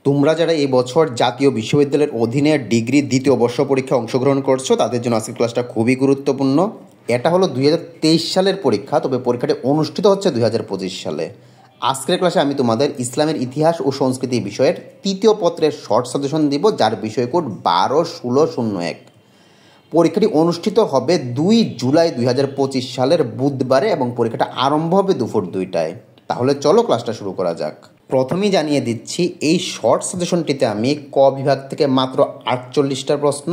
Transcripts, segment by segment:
তোমরা যারা এই বছর জাতীয় বিশ্ববিদ্যালয়ের অধীনে ডিগ্রি দ্বিতীয় বর্ষ পরীক্ষায় অংশগ্রহণ করছো তাদের জন্য আজকের ক্লাসটা খুবই গুরুত্বপূর্ণ। এটা হলো 2023 সালের পরীক্ষা, তবে পরীক্ষাটি অনুষ্ঠিত হচ্ছে 2025 সালে। আজকের ক্লাসে আমি তোমাদের ইসলামের ইতিহাস ও সংস্কৃতি বিষয়ের তৃতীয় পত্রের শর্ট সাজেশন দিব, যার বিষয় কোড 12-16-01। পরীক্ষাটি অনুষ্ঠিত হবে 2 জুলাই 2025 সালের বুধবারে এবং পরীক্ষাটা আরম্ভ হবে দুপুর 2টায়। তাহলে চলো ক্লাসটা শুরু করা যাক। প্রথমেই জানিয়ে দিচ্ছি, এই শর্ট সাজেশনটিতে আমি ক বিভাগ থেকে মাত্র 48টা প্রশ্ন,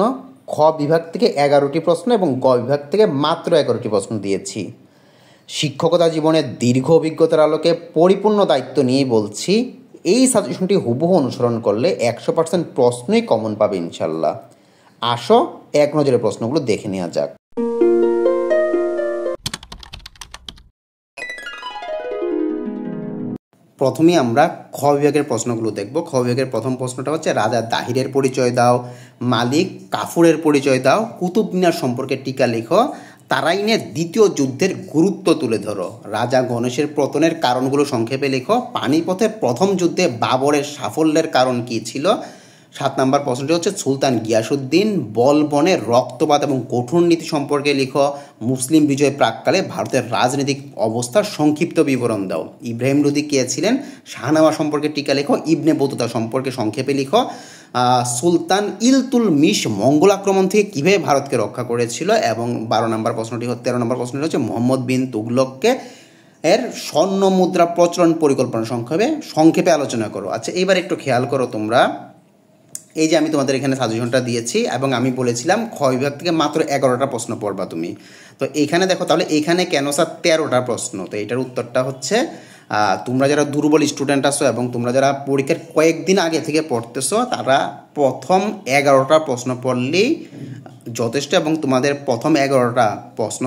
খ বিভাগ থেকে 11টি প্রশ্ন এবং গ বিভাগ থেকে মাত্র 11টি প্রশ্ন দিয়েছি। শিক্ষকতা জীবনের দীর্ঘ অভিজ্ঞতার আলোকে পরিপূর্ণ দায়িত্ব নিয়ে বলছি, এই সাজেশনটি হুবহু অনুসরণ করলে 100% প্রশ্নই কমন পাবে ইনশাল্লাহ। আসো এক নজরে প্রশ্নগুলো দেখে নেওয়া যাক। প্রথমেই আমরা খ বিভাগের প্রশ্নগুলো দেখব। খ বিভাগের প্রথম প্রশ্নটা হচ্ছে, রাজা দাহিরের পরিচয় দাও, মালিক কাফুরের পরিচয় দাও, কুতুব মিনার সম্পর্কে টিকা লেখো, তারাইনের দ্বিতীয় যুদ্ধের গুরুত্ব তুলে ধরো, রাজা গণেশের পতনের কারণগুলো সংক্ষেপে লেখো, পানিপথের প্রথম যুদ্ধে বাবরের সাফল্যের কারণ কী ছিল। 7 নম্বর প্রশ্নটি হচ্ছে, সুলতান গিয়াসুদ্দিন বলবনে রক্তপাত এবং কঠোর নীতি সম্পর্কে লিখো, মুসলিম বিজয় প্রাককালে ভারতের রাজনৈতিক অবস্থার সংক্ষিপ্ত বিবরণ দাও, ইব্রাহিম লোদি কে ছিলেন, শাহনামা সম্পর্কে টিকা লেখো, ইবনে বতুতা সম্পর্কে সংক্ষেপে লিখো, সুলতান ইলতুৎমিশ মঙ্গল আক্রমণ থেকে কীভাবে ভারতকে রক্ষা করেছিল, এবং 13 নম্বর প্রশ্নটি হচ্ছে, মোহাম্মদ বিন তুগলককে এর স্বর্ণ মুদ্রা প্রচলন পরিকল্পনা সংক্ষেপে আলোচনা করো। আচ্ছা, এবার একটু খেয়াল করো তোমরা, এই যে আমি তোমাদের এখানে সাজেশনটা দিয়েছি এবং আমি বলেছিলাম খ বিভাগ থেকে মাত্র 11টা প্রশ্ন পড়বা তুমি। তো এইখানে দেখো, তাহলে এইখানে কেন স্যার 13টা প্রশ্ন? তো এটার উত্তরটা হচ্ছে, তোমরা যারা দুর্বল স্টুডেন্ট আছো এবং তোমরা যারা পরীক্ষার কয়েকদিন আগে থেকে পড়তেছো, তারা প্রথম 11টা প্রশ্ন পড়লেই যথেষ্ট, এবং তোমাদের প্রথম 11টা প্রশ্ন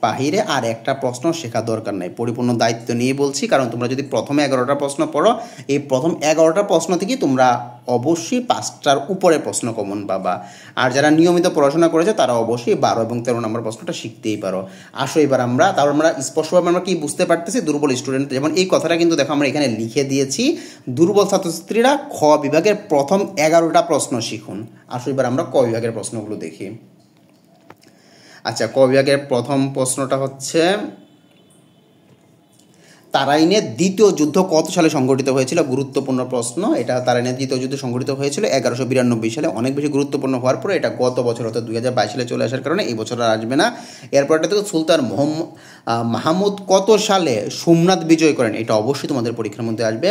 বাহিরে আর একটা প্রশ্ন শেখা দরকার নাই। পরিপূর্ণ দায়িত্ব নিয়ে বলছি, কারণ তোমরা যদি প্রথমে 11টা প্রশ্ন পড়ো, এই প্রথম 11টা প্রশ্ন থেকেই তোমরা অবশ্যই 5টার উপরে প্রশ্ন কমন পাবা। আর যারা নিয়মিত পড়াশোনা করেছে তারা অবশ্যই 12 এবং 13 নম্বর প্রশ্নটা শিখতেই পারো। আসো এবার আমরা স্পষ্টভাবে আমরা কি বুঝতে পারতেছি, দুর্বল স্টুডেন্ট, যেমন এই কথাটা কিন্তু দেখো আমরা এখানে লিখে দিয়েছি, দুর্বল ছাত্রছাত্রীরা খ বিভাগের প্রথম 11টা প্রশ্ন শিখুন। আসো এবার আমরা ক বিভাগের প্রশ্নগুলো দেখি। আচ্ছা, ক বিভাগের প্রথম প্রশ্নটা হচ্ছে, তারাইনের দ্বিতীয় যুদ্ধ কত সালে সংঘটিত হয়েছিল? গুরুত্বপূর্ণ প্রশ্ন এটা। তারাইনের দ্বিতীয় যুদ্ধ সংঘটিত হয়েছিল 1192 সালে। অনেক বেশি গুরুত্বপূর্ণ হওয়ার পরে এটা গত বছর অর্থাৎ 2022 সালে চলে আসার কারণে এই বছর আর আসবে না। এরপরটা থেকে সুলতান মাহমুদ কত সালে সোমনাথ বিজয় করেন? এটা অবশ্যই তোমাদের পরীক্ষার মধ্যে আসবে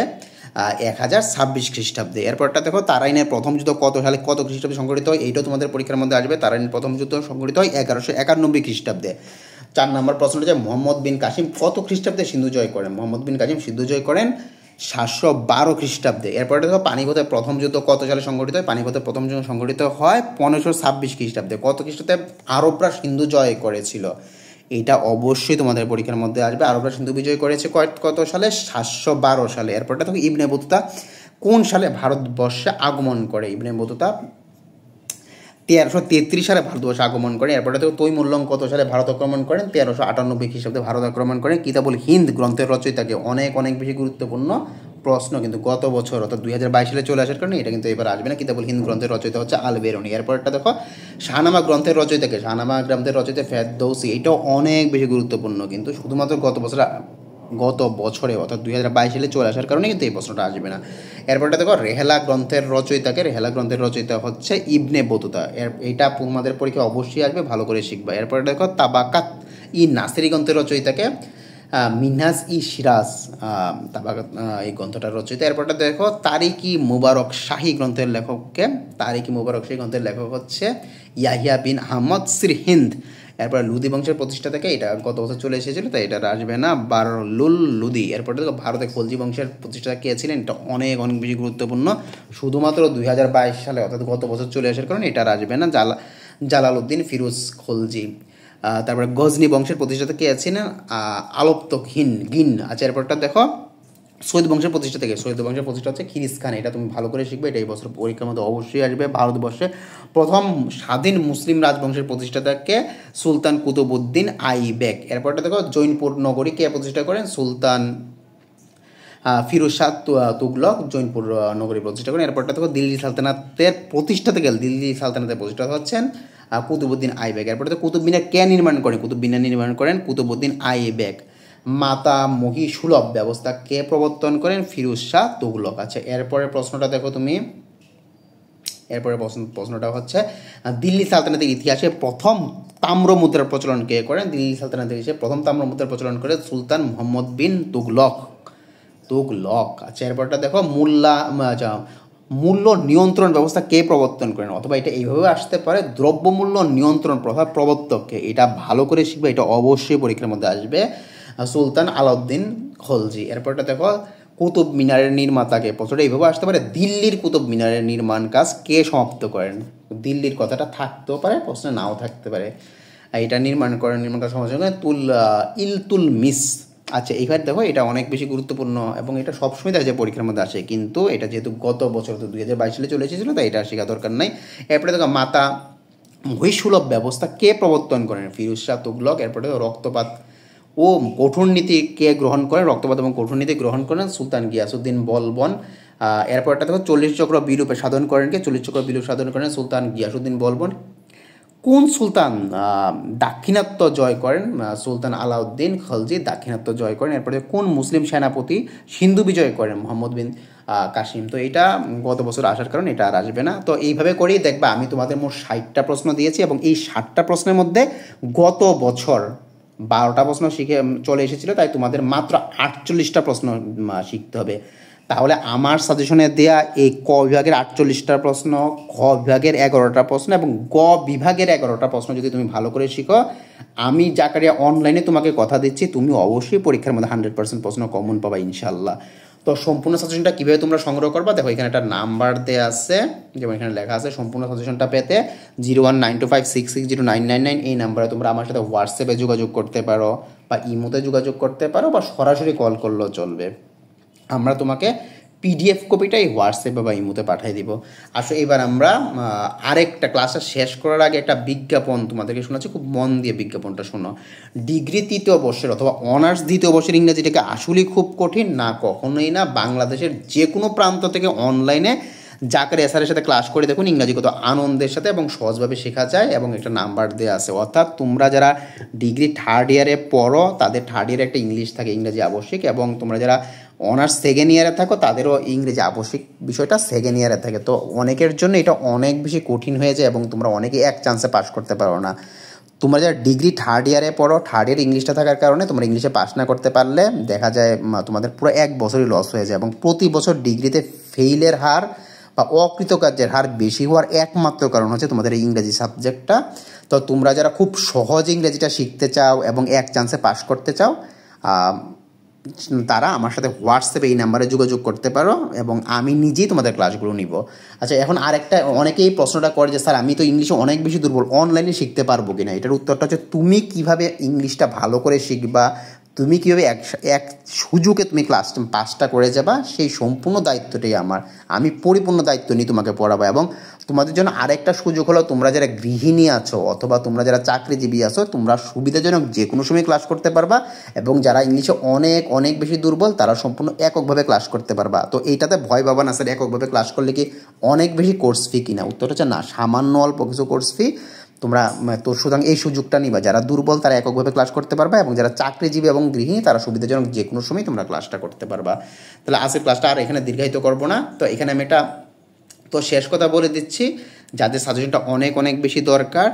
1026 খ্রিস্টাব্দে। এরপরটা দেখো, তারাইনের প্রথম যুদ্ধ কত সালে কত খ্রিস্টাব্দে সংঘটিত হয়? এইটাও তোমাদের পরীক্ষার মধ্যে আসবে। তারাইনের প্রথম যুদ্ধ সংঘটিত হয় 1191 খ্রিস্টাব্দে। 4 নম্বর প্রশ্নটা হচ্ছে, মোহাম্মদ বিন কাসিম কত খ্রিস্টাব্দে সিন্ধু জয় করেন? মোহাম্মদ বিন কাসিম সিন্ধু জয় করেন 712 খ্রিস্টাব্দে। এরপরে দেখো, পানিপথের প্রথম যুদ্ধ কত সালে সংঘটিত হয়? পানিপথের প্রথম যুদ্ধ সংঘটিত হয় 1526 খ্রিস্টাব্দে। কত খ্রিস্টাব্দে আরবরা সিন্ধু জয় করেছিল? এটা অবশ্যই তোমাদের পরীক্ষার মধ্যে আসবে। আরবরা সিন্ধু বিজয় করেছে কত সালে? 712 সালে। এরপরটা দেখো, ইবনে বতুতা কোন সালে ভারতবর্ষে আগমন করে? ইবনে বতুতা 1333 সালে ভারতবর্ষে আগমন করেন। এরপরে তো তৈমুল্লং কত সালে ভারত আক্রমণ করেন? 1398 খ্রিস্টাব্দে ভারত আক্রমণ করেন। কিতাবুল হিন্দ গ্রন্থের রচয়িতাকে? অনেক বেশি গুরুত্বপূর্ণ প্রশ্ন, কিন্তু গত বছর অর্থাৎ 2022 সালে চলে আসার কারণে এটা কিন্তু এবার আসবে না। কিতাবুল হিন্দ গ্রন্থের রচয়িতা হচ্ছে আল বেরুনি। এরপরটা দেখো, শাহনামা গ্রন্থের রচয়িতাকে? শাহনামা গ্রন্থের রচয়িতা ফেরদৌসী। এটাও অনেক বেশি গুরুত্বপূর্ণ, কিন্তু শুধুমাত্র গত বছরে অর্থাৎ 2022 সালে চলে আসার কারণে কিন্তু এই প্রশ্নটা আসবে না। এরপরটা দেখো, রেহেলা গ্রন্থের রচয়িতাকে? রেহেলা গ্রন্থের রচয়িতা হচ্ছে ইবনে বতুতা। এইটা তোমাদের পরীক্ষা অবশ্যই আসবে, ভালো করে শিখবা। এরপরে দেখো, তাবাকাত ই নাসিরি গ্রন্থের রচয়িতাকে? মিনহাজ ই সিরাজ তাবাকাত এই গ্রন্থটার রচয়িতা। এরপরটা দেখো, তারিকি মুবারক শাহী গ্রন্থের লেখককে? তারিকি মুবারক শাহী গ্রন্থের লেখক হচ্ছে ইয়াহিয়া বিন আহমদ সিরহিন্দ। এরপর লুদি বংশের প্রতিষ্ঠা থেকে? এটা গত বছর চলে এসেছিল, তাই এটা আসবে না, বারলুল লুদি। এরপর দেখো, ভারতে খলজি বংশের প্রতিষ্ঠাতা কে ছিলেন? এটা অনেক বেশি গুরুত্বপূর্ণ, শুধুমাত্র 2022 সালে অর্থাৎ গত বছর চলে আসার কারণে এটা আসবে না, জালালউদ্দিন ফিরোজ খলজি। তারপরে গজনি বংশের প্রতিষ্ঠাতা কে আছেন? আলপ্তক গিন। আচ্ছা, এরপরটা দেখো, সৈয়দ বংশের প্রতিষ্ঠা থেকে? সৈয়দ বংশের প্রতিষ্ঠা হচ্ছে খিরিস খান। এটা তুমি ভালো করে শিখবে, এটা এই বছর পরীক্ষার মধ্যে অবশ্যই আসবে। ভারতবর্ষে প্রথম স্বাধীন মুসলিম রাজবংশের প্রতিষ্ঠাতাকে? সুলতান কুতুবউদ্দিন আইবেক। এরপরটা দেখো, জৈনপুর নগরী কে প্রতিষ্ঠা করেন? সুলতান ফিরোজ শাহ তুগলক জৈনপুর নগরী প্রতিষ্ঠা করেন। এরপরটা দেখো দিল্লি সালতানাতের প্রতিষ্ঠাতে গেল, দিল্লি সালতানাতের প্রতিষ্ঠাতা হচ্ছেন কুতুবউদ্দিন আইবেক। এরপরে তো কুতুব মিনার কে নির্মাণ করেন? কুতুব মিনার নির্মাণ করেন কুতুবউদ্দিন আইবেক। মাতামহী সুলভ ব্যবস্থা কে প্রবর্তন করেন? ফিরোজ শাহ তুগলক। আচ্ছা, এরপরের প্রশ্নটা দেখো তুমি, এরপরে প্রশ্নটা হচ্ছে দিল্লি সালতানাতের ইতিহাসে প্রথম তাম্র মুদ্রার প্রচলন কে করেন? দিল্লি সালতানাতের ইতিহাসে প্রথম তাম্র মুদ্রার প্রচলন করে সুলতান মুহাম্মদ বিন তুগলক। আচ্ছা, এরপরটা দেখো মূল্য নিয়ন্ত্রণ ব্যবস্থা কে প্রবর্তন করেন? অথবা এটা এইভাবে আসতে পারে, দ্রব্যমূল্য নিয়ন্ত্রণ প্রথা প্রবর্তককে। এটা ভালো করে শিখবে, এটা অবশ্যই পরীক্ষার মধ্যে আসবে। সুলতান আলাউদ্দিন খলজি। এরপরটা দেখো কুতুব মিনারের নির্মাতাকে। প্রশ্নটা এইভাবে আসতে পারে, দিল্লির কুতুব মিনারের নির্মাণ কাজ কে সমাপ্ত করেন? দিল্লির কথাটা থাকতেও পারে, প্রশ্নে নাও থাকতে পারে। এটা নির্মাণ কাজ সমাপ্ত করেন ইলতুৎমিশ। আচ্ছা, এইবার দেখো এটা অনেক বেশি গুরুত্বপূর্ণ এবং এটা সবসময় দেখা যায় পরীক্ষার মধ্যে আসে, কিন্তু এটা যেহেতু গত বছর তো 2022 সালে চলে এসেছিলো, তাই এটা শেখা দরকার নাই। এরপরে দেখো মাতামহী সুলভ ব্যবস্থা কে প্রবর্তন করেন? ফিরোজ শাহ তুগলক। এরপরে রক্তপাত ও কঠোর নীতি কে গ্রহণ করেন? রক্তপাত এবং কঠোর নীতি গ্রহণ করেন সুলতান গিয়াসউদ্দিন বলবন। এরপরটা দেখো 40 চক্র বিরূপে সাধন করেন কে? 40 চক্র বিরূপ সাধন করেন সুলতান গিয়াসউদ্দিন বলবন। কোন সুলতান দাক্ষিণাত্য জয় করেন? সুলতান আলাউদ্দিন খলজি দাক্ষিণাত্য জয় করেন। এরপরে কোন মুসলিম সেনাপতি সিন্ধু বিজয় করেন? মোহাম্মদ বিন কাসিম। তো এটা গত বছর আসার কারণে এটা আর আসবে না। তো এইভাবে করেই দেখবা আমি তোমাদের মোট 60টা প্রশ্ন দিয়েছি এবং এই 60টা প্রশ্নের মধ্যে গত বছর 12টা প্রশ্ন শিখে চলে এসেছিলো, তাই তোমাদের মাত্র 48টা প্রশ্ন শিখতে হবে। তাহলে আমার সাজেশনে দেয়া এই ক বিভাগের 48টা প্রশ্ন, খ বিভাগের 11টা প্রশ্ন এবং গ বিভাগের 11টা প্রশ্ন যদি তুমি ভালো করে শিখো, আমি জাকারিয়া অনলাইনে তোমাকে কথা দিচ্ছি, তুমি অবশ্যই পরীক্ষার মধ্যে 100% প্রশ্ন কমন পাবা ইনশাল্লাহ। তো সম্পূর্ণ সাজেশনটা কীভাবে তোমরা সংগ্রহ করবা দেখো, এখানে একটা নাম্বার দেওয়া আছে, যেমন এখানে লেখা আছে সম্পূর্ণ সাজেশনটা পেতে 01925660999 এই নাম্বারে তোমরা আমার সাথে হোয়াটসঅ্যাপে যোগাযোগ করতে পারো বা ইমোতে যোগাযোগ করতে পারো বা সরাসরি কল করলেও চলবে। আমরা তোমাকে পিডিএফ কপিটাই হোয়াটসঅ্যাপে বা ইমোতে পাঠিয়ে দিব। আসলে এবার আমরা আরেকটা ক্লাসটা শেষ করার আগে একটা বিজ্ঞাপন তোমাদেরকে শোনাচ্ছি, খুব মন দিয়ে বিজ্ঞাপনটা শোনো। ডিগ্রি 3য় বর্ষের অথবা অনার্স 2য় বর্ষের ইংরেজিটাকে আসলেই খুব কঠিন না, কখনোই না। বাংলাদেশের যে কোনো প্রান্ত থেকে অনলাইনে জাকারিয়া স্যারের সাথে ক্লাস করে দেখুন, ইংরাজি কত আনন্দের সাথে এবং সহজভাবে শেখা যায় এবং একটা নাম্বার দেওয়া আছে। অর্থাৎ তোমরা যারা ডিগ্রি 3rd ইয়ারে পড়ো তাদের 3rd ইয়ারে একটা ইংলিশ থাকে, ইংরেজি আবশ্যিক, এবং তোমরা যারা অনার্স 2nd ইয়ারে থাকো তাদেরও ইংরেজি আবশ্যিক বিষয়টা 2nd ইয়ারে থাকে। তো অনেকের জন্য এটা অনেক বেশি কঠিন হয়ে যায় এবং তোমরা অনেকেই এক চান্সে পাস করতে পারো না। তোমরা যারা ডিগ্রি 3rd ইয়ারে পড়ো, 3rd ইয়ার ইংলিশটা থাকার কারণে তোমরা ইংলিশে পাস না করতে পারলে দেখা যায় তোমাদের পুরো 1 বছরই লস হয়ে যায় এবং প্রতি বছর ডিগ্রিতে ফেইলের হার বা অকৃতকার্যের হার বেশি হওয়ার একমাত্র কারণ হচ্ছে তোমাদের এই ইংরেজি সাবজেক্টটা। তো তোমরা যারা খুব সহজ ইংরেজিটা শিখতে চাও এবং এক চান্সে পাস করতে চাও, তারা আমার সাথে হোয়াটসঅ্যাপে এই নাম্বারে যোগাযোগ করতে পারো এবং আমি নিজেই তোমাদের ক্লাসগুলো নিব। আচ্ছা, এখন আরেকটা অনেকেই প্রশ্নটা করে যে স্যার আমি তো ইংলিশে অনেক বেশি দুর্বল, অনলাইনে শিখতে পারবো কি না? এটার উত্তরটা হচ্ছে তুমি কিভাবে ইংলিশটা ভালো করে শিখবা, তুমি কীভাবে এক সুযোগে তুমি ক্লাস 5টা করে যাবা, সেই সম্পূর্ণ দায়িত্বটাই আমার। আমি পরিপূর্ণ দায়িত্ব নিয়ে তোমাকে পড়াবো। এবং তোমাদের জন্য আরেকটা সুযোগ হলো, তোমরা যারা গৃহিণী আছো অথবা তোমরা যারা চাকরিজীবী আছো, তোমরা সুবিধাজনক যে কোনো সময় ক্লাস করতে পারবা এবং যারা ইংলিশে অনেক অনেক বেশি দুর্বল তারা সম্পূর্ণ এককভাবে ক্লাস করতে পারবা। তো এইটাতে ভয় পাবা না স্যার এককভাবে ক্লাস করলে কি অনেক বেশি কোর্স ফি কিনা? উত্তর হচ্ছে না, সামান্য অল্প কিছু কোর্স ফি। তোমরা তো সুতরাং এই সুযোগটা নিবা, যারা দুর্বল তারা এককভাবে ক্লাস করতে পারবা এবং যারা চাকরিজীবী এবং গৃহিণী তারা সুবিধাজনক যে কোনো সময় তোমরা ক্লাসটা করতে পারবা। তাহলে আজকের ক্লাসটা আর এখানে দীর্ঘায়িত করবো না। তো এখানে আমি এটা তো শেষ কথা বলে দিচ্ছি, যাদের সাজেশনটা অনেক অনেক বেশি দরকার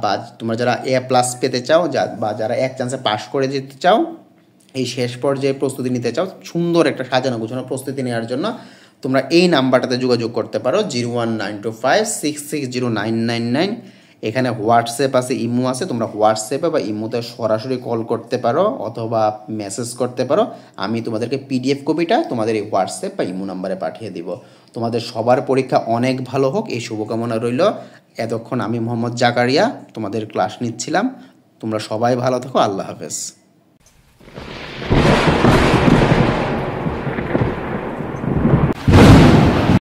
বা তোমরা যারা A+ পেতে চাও বা যারা এক চান্সে পাস করে যেতে চাও, এই শেষ পর্যায়ে প্রস্তুতি নিতে চাও, সুন্দর একটা সাজানো গোছানো প্রস্তুতি নেওয়ার জন্য তোমরা এই নাম্বারটাতে যোগাযোগ করতে পারো 01925660999। এখানে হোয়াটসঅ্যাপ আছে, ইমো আছে, তোমরা হোয়াটসঅ্যাপে বা ইমোতে সরাসরি কল করতে পারো অথবা মেসেজ করতে পারো। আমি তোমাদেরকে পিডিএফ কপিটা তোমাদের এই হোয়াটসঅ্যাপ বা ইমো নাম্বারে পাঠিয়ে দিব। তোমাদের সবার পরীক্ষা অনেক ভালো হোক এই শুভকামনা রইল। এতক্ষণ আমি মোহাম্মদ জাকারিয়া তোমাদের ক্লাস নিচ্ছিলাম। তোমরা সবাই ভালো থাকো। আল্লাহ হাফেজ।